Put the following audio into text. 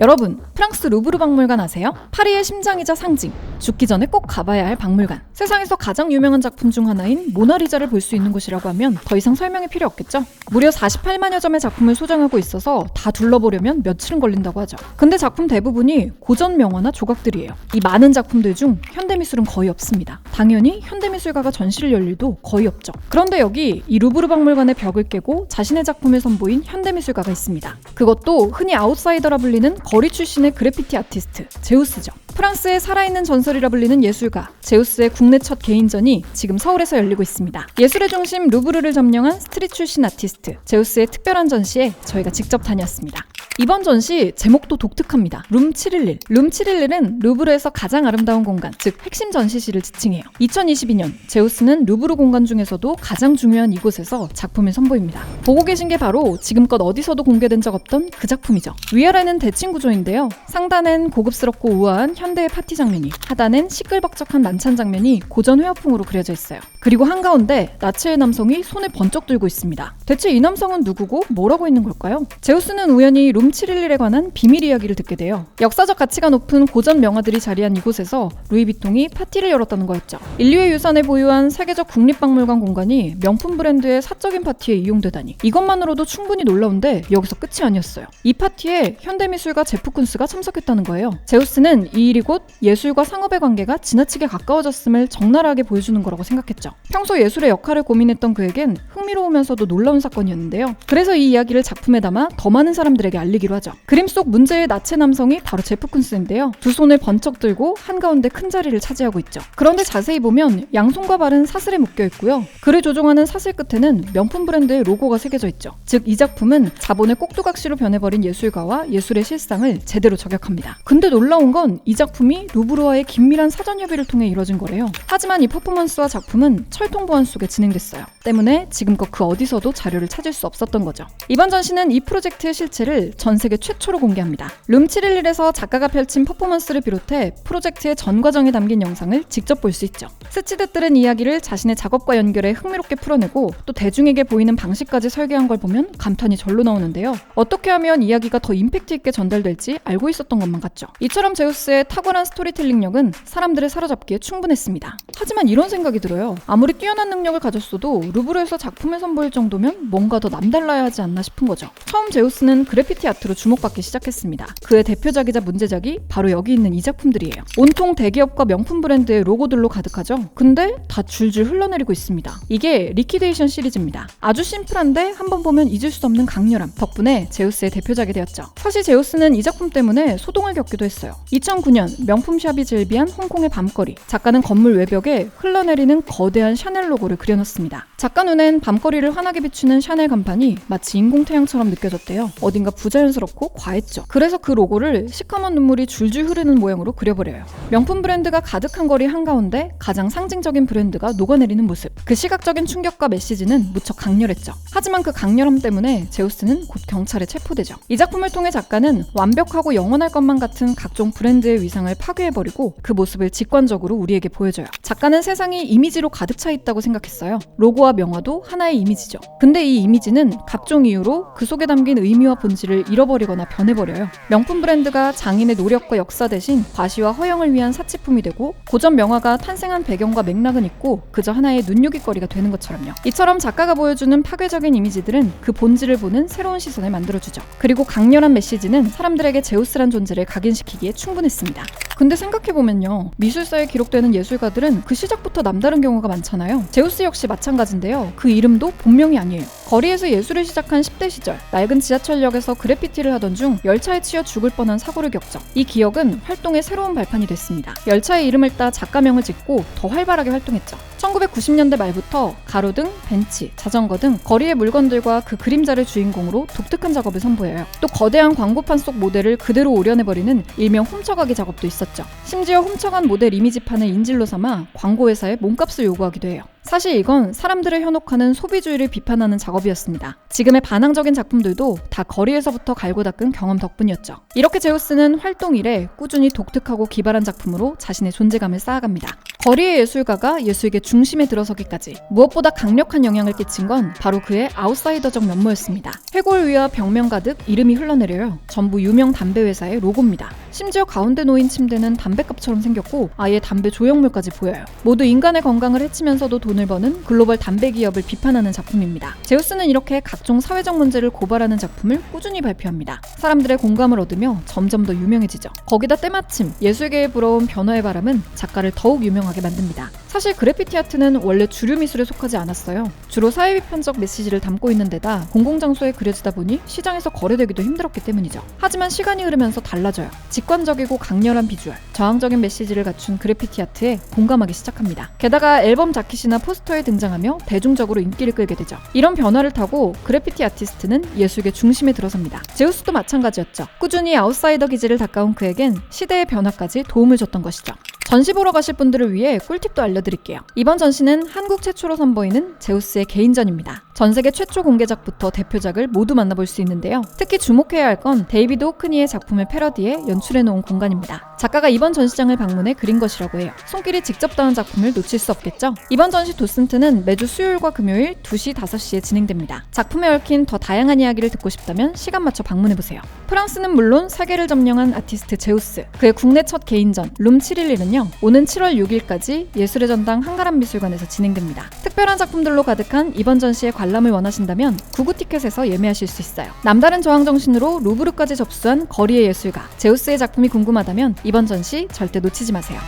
여러분, 프랑스 루브르 박물관 아세요? 파리의 심장이자 상징, 죽기 전에 꼭 가봐야 할 박물관. 세상에서 가장 유명한 작품 중 하나인 모나리자를 볼 수 있는 곳이라고 하면 더 이상 설명이 필요 없겠죠? 무려 48만여 점의 작품을 소장하고 있어서 다 둘러보려면 며칠은 걸린다고 하죠. 근데 작품 대부분이 고전 명화나 조각들이에요. 이 많은 작품들 중 현대미술은 거의 없습니다. 당연히 현대미술가가 전시를 열 일도 거의 없죠. 그런데 여기 이 루브르 박물관의 벽을 깨고 자신의 작품을 선보인 현대미술가가 있습니다. 그것도 흔히 아웃사이더라 불리는 거리 출신의 그래피티 아티스트 제우스죠. 프랑스의 살아있는 전설이라 불리는 예술가 제우스의 국내 첫 개인전이 지금 서울에서 열리고 있습니다. 예술의 중심 루브르를 점령한 스트릿 출신 아티스트 제우스의 특별한 전시에 저희가 직접 다녔습니다. 이번 전시 제목도 독특합니다. 룸 711. 룸 711은 루브르에서 가장 아름다운 공간, 즉 핵심 전시실을 지칭해요. 2022년 제우스는 루브르 공간 중에서도 가장 중요한 이곳에서 작품을 선보입니다. 보고 계신 게 바로 지금껏 어디서도 공개된 적 없던 그 작품이죠. 위아래는 대칭 구조인데요. 상단엔 고급스럽고 우아한 현대의 파티 장면이, 하단엔 시끌벅적한 만찬 장면이 고전 회화풍으로 그려져 있어요. 그리고 한가운데 나체의 남성이 손을 번쩍 들고 있습니다. 대체 이 남성은 누구고 뭐라고 있는 걸까요? 제우스는 우연히 룸 711에 관한 비밀 이야기를 듣게 돼요. 역사적 가치가 높은 고전 명화들이 자리한 이곳에서 루이비통이 파티를 열었다는 거였죠. 인류의 유산을 보유한 세계적 국립박물관 공간이 명품 브랜드의 사적인 파티에 이용되다니, 이것만으로도 충분히 놀라운데 여기서 끝이 아니었어요. 이 파티에 현대미술가 제프 쿤스가 참석했다는 거예요. 제우스는 이 일이 곧 예술과 상업의 관계가 지나치게 가까워졌음을 적나라하게 보여주는 거라고 생각했죠. 평소 예술의 역할을 고민했던 그에겐 흥미로우면서도 놀라운 사건이었는데요. 그래서 이 이야기를 작품에 담아 더 많은 사람들에게 알리기로 하죠. 그림 속 문제의 나체 남성이 바로 제프 쿤스인데요. 두 손을 번쩍 들고 한가운데 큰 자리를 차지하고 있죠. 그런데 자세히 보면 양손과 발은 사슬에 묶여 있고요. 그를 조종하는 사슬 끝에는 명품 브랜드의 로고가 새겨져 있죠. 즉 이 작품은 자본의 꼭두각시로 변해버린 예술가와 예술의 실상을 제대로 저격합니다. 근데 놀라운 건 이 작품이 루브르와의 긴밀한 사전 협의를 통해 이뤄진 거래요. 하지만 이 퍼포먼스와 작품은 철통 보안 속에 진행됐어요. 때문에 지금껏 그 어디서도 자료를 찾을 수 없었던 거죠. 이번 전시는 이 프로젝트의 실체를 전 세계 최초로 공개합니다. 룸 711에서 작가가 펼친 퍼포먼스를 비롯해 프로젝트의 전 과정이 담긴 영상을 직접 볼 수 있죠. 스치듯 들은 이야기를 자신의 작업과 연결해 흥미롭게 풀어내고 또 대중에게 보이는 방식까지 설계한 걸 보면 감탄이 절로 나오는데요. 어떻게 하면 이야기가 더 임팩트 있게 전달될지 알고 있었던 것만 같죠. 이처럼 제우스의 탁월한 스토리텔링력은 사람들을 사로잡기에 충분했습니다. 하지만 이런 생각이 들어요. 아무리 뛰어난 능력을 가졌어도 루브르에서 작품을 선보일 정도면 뭔가 더 남달라야 하지 않나 싶은 거죠. 처음 제우스는 그래피티 아트로 주목받기 시작했습니다. 그의 대표작이자 문제작이 바로 여기 있는 이 작품들이에요. 온통 대기업과 명품 브랜드의 로고들로 가득하죠. 근데 다 줄줄 흘러내리고 있습니다. 이게 리퀴데이션 시리즈입니다. 아주 심플한데 한번 보면 잊을 수 없는 강렬함 덕분에 제우스의 대표작이 되었죠. 사실 제우스는 이 작품 때문에 소동을 겪기도 했어요. 2009년 명품샵이 즐비한 홍콩의 밤거리. 작가는 건물 외벽에 흘러내리는 거대한 샤넬 로고를 그려놨습니다. 작가 눈엔 밤거리를 환하게 비추는 샤넬 간판이 마치 인공태양처럼 느껴졌대요. 어딘가 부자연스럽고 과했죠. 그래서 그 로고를 시커먼 눈물이 줄줄 흐르는 모양으로 그려버려요. 명품 브랜드가 가득한 거리 한가운데 가장 상징적인 브랜드가 녹아내리는 모습. 그 시각적인 충격과 메시지는 무척 강렬했죠. 하지만 그 강렬함 때문에 제우스는 곧 경찰에 체포되죠. 이 작품을 통해 작가는 완벽하고 영원할 것만 같은 각종 브랜드의 위상을 파괴해버리고 그 모습을 직관적으로 우리에게 보여줘요. 작가는 세상이 이미지로 가득 차 있다고 생각했어요. 로고와 명화도 하나의 이미지죠. 근데 이 이미지는 각종 이유로 그 속에 담긴 의미와 본질을 잃어버리거나 변해버려요. 명품 브랜드가 장인의 노력과 역사 대신 과시와 허영을 위한 사치품이 되고, 고전 명화가 탄생한 배경과 맥락은 있고 그저 하나의 눈요깃거리가 되는 것처럼요. 이처럼 작가가 보여주는 파괴적인 이미지들은 그 본질을 보는 새로운 시선을 만들어주죠. 그리고 강렬한 메시지는 사람들에게 제우스란 존재를 각인시키기에 충분했습니다. 근데 생각해보면요, 미술사에 기록되는 예술가들은 그 시작부터 남다른 경우가 많잖아요. 제우스 역시 마찬가지인데요. 그 이름도 본명이 아니에요. 거리에서 예술을 시작한 10대 시절, 낡은 지하철역에서 그래피티를 하던 중 열차에 치여 죽을 뻔한 사고를 겪죠. 이 기억은 활동의 새로운 발판이 됐습니다. 열차의 이름을 따 작가명을 짓고 더 활발하게 활동했죠. 1990년대 말부터 가로등, 벤치, 자전거 등 거리의 물건들과 그 그림자를 주인공으로 독특한 작업을 선보여요. 또 거대한 광고판 속 모델을 그대로 오려내버리는 일명 훔쳐가기 작업도 있었죠. 심지어 훔쳐간 모델 이미지판을 인질로 삼아 광고회사에 몸값을 요구하기도 해요. 사실 이건 사람들을 현혹하는 소비주의를 비판하는 작업이었습니다. 지금의 반항적인 작품들도 다 거리에서부터 갈고 닦은 경험 덕분이었죠. 이렇게 제우스는 활동 이래 꾸준히 독특하고 기발한 작품으로 자신의 존재감을 쌓아갑니다. 거리의 예술가가 예술계 중심에 들어서기까지 무엇보다 강력한 영향을 끼친 건 바로 그의 아웃사이더적 면모였습니다. 해골 위와 벽면 가득 이름이 흘러내려요. 전부 유명 담배 회사의 로고입니다. 심지어 가운데 놓인 침대는 담배갑처럼 생겼고 아예 담배 조형물까지 보여요. 모두 인간의 건강을 해치면서도 돈을 버는 글로벌 담배 기업을 비판하는 작품입니다. 제우스는 이렇게 각종 사회적 문제를 고발하는 작품을 꾸준히 발표합니다. 사람들의 공감을 얻으며 점점 더 유명해지죠. 거기다 때마침 예술계에 불어온 변화의 바람은 작가를 더욱 유명하게 만듭니다. 사실 그래피티 아트는 원래 주류 미술에 속하지 않았어요. 주로 사회비판적 메시지를 담고 있는 데다 공공장소에 그려지다 보니 시장에서 거래되기도 힘들었기 때문이죠. 하지만 시간이 흐르면서 달라져요. 직관적이고 강렬한 비주얼, 저항적인 메시지를 갖춘 그래피티 아트에 공감하기 시작합니다. 게다가 앨범 자켓이나 포스터에 등장하며 대중적으로 인기를 끌게 되죠. 이런 변화를 타고 그래피티 아티스트는 예술계 중심에 들어섭니다. 제우스도 마찬가지였죠. 꾸준히 아웃사이더 기질을 닦아온 그에겐 시대의 변화까지 도움을 줬던 것이죠. 전시 보러 가실 분들을 위해 꿀팁도 알려드릴게요. 이번 전시는 한국 최초로 선보이는 제우스의 개인전입니다. 전 세계 최초 공개작부터 대표작을 모두 만나볼 수 있는데요. 특히 주목해야 할 건 데이비드 호크니의 작품을 패러디해 연출해놓은 공간입니다. 작가가 이번 전시장을 방문해 그린 것이라고 해요. 손길이 직접 닿은 작품을 놓칠 수 없겠죠? 이번 전시 도슨트는 매주 수요일과 금요일 2시, 5시에 진행됩니다. 작품에 얽힌 더 다양한 이야기를 듣고 싶다면 시간 맞춰 방문해보세요. 프랑스는 물론 세계를 점령한 아티스트 제우스, 그의 국내 첫 개인전 룸 711은요 오는 7월 6일까지 예술의 전당 한가람 미술관에서 진행됩니다. 특별한 작품들로 가득한 이번 전시의 관람을 원하신다면 구구티켓에서 예매하실 수 있어요. 남다른 저항 정신으로 루브르까지 접수한 거리의 예술가 제우스의 작품이 궁금하다면 이번 전시 절대 놓치지 마세요.